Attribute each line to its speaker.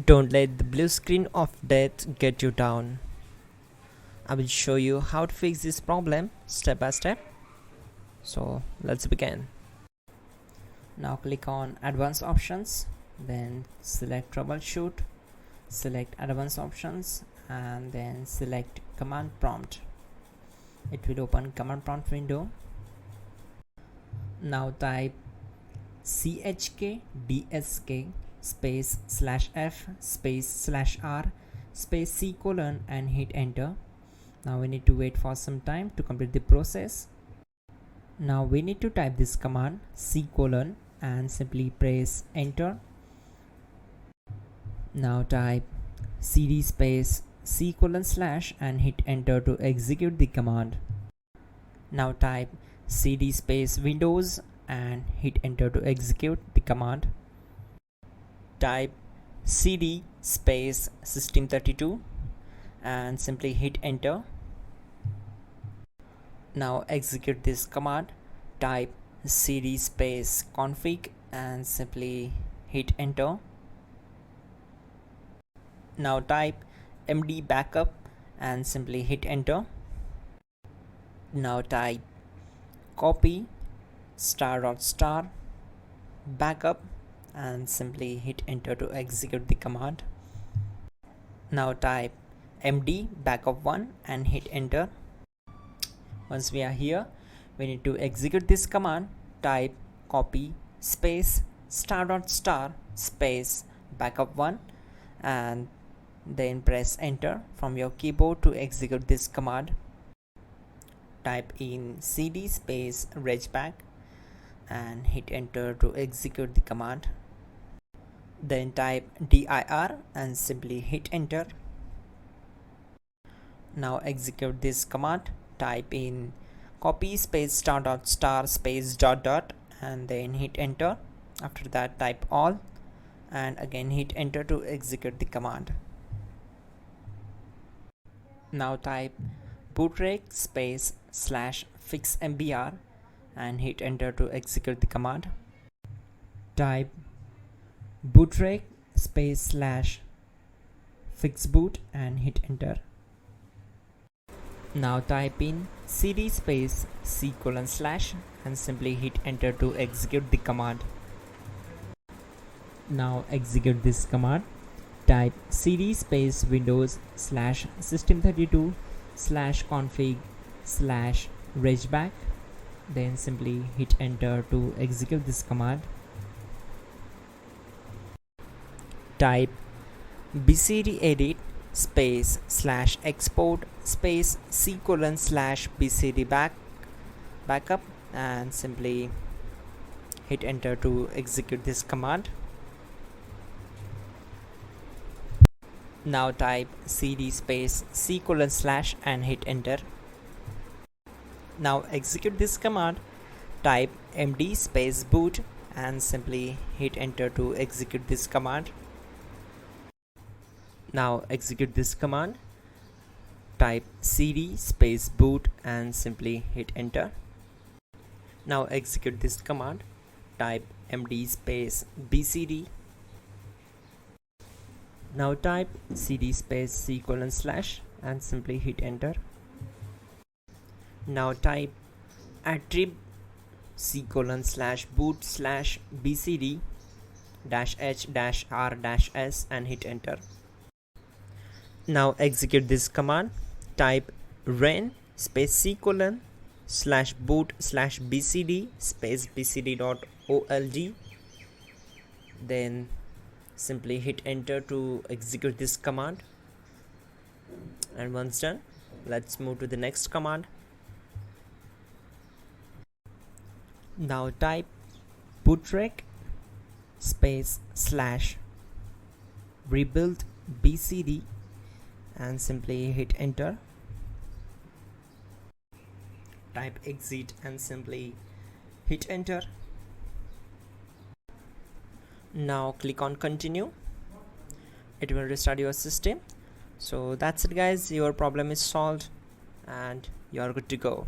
Speaker 1: Don't let the blue screen of death get you down. I will show you how to fix this problem step by step. So let's begin. Now click on Advanced Options, then select Troubleshoot, select Advanced Options, and then select Command Prompt. It will open Command Prompt window. Now type chkdsk space /f space /r space c : and hit enter. Now we need to wait for some time to complete the process. Now we need to type this command c : and simply press enter. Now type cd space c : / and hit enter to execute the command. Now type cd space Windows and hit enter to execute the command. Type cd space system32 and simply hit enter. Now execute this command. Type cd space config and simply hit enter. Now type md backup and simply hit enter. Now type copy *** backup and simply hit enter to execute the command. Now type md backup1 and hit enter. Once we are here, we need to execute this command. Type copy space ** space backup1 and then press enter from your keyboard to execute this command. Type in cd space regback and hit enter to execute the command. Then type dir and simply hit enter. Now execute this command. Type in copy space ** space ... and then hit enter. After that type all and again hit enter to execute the command. Now type bootrec space /fixmbr and hit enter to execute the command. Type bootrec space /fixboot and hit enter. Now type in cd space c : / and simply hit enter to execute the command. Now execute this command. Type cd space Windows /system32 /config /regback, then simply hit enter to execute this command. Type bcdedit space /export space c : / bcd backup and simply hit enter to execute this command. Now type cd space c : / and hit enter. Now execute this command. Type md space boot and simply hit enter to execute this command. Now execute this command. Type cd space boot and simply hit enter. Now execute this command. Type md space bcd. Now type cd space c : / and simply hit enter. Now type attrib c : / boot /bcd -h -r-s and hit enter. Now execute this command. Type ren space c : / boot /bcd space bcd.old, then simply hit enter to execute this command. And once done, let's move to the next command. Now type bootrec space /rebuildbcd and simply hit enter. Type exit and simply hit enter. Now click on continue. It will restart your system. So that's it guys, your problem is solved and you are good to go.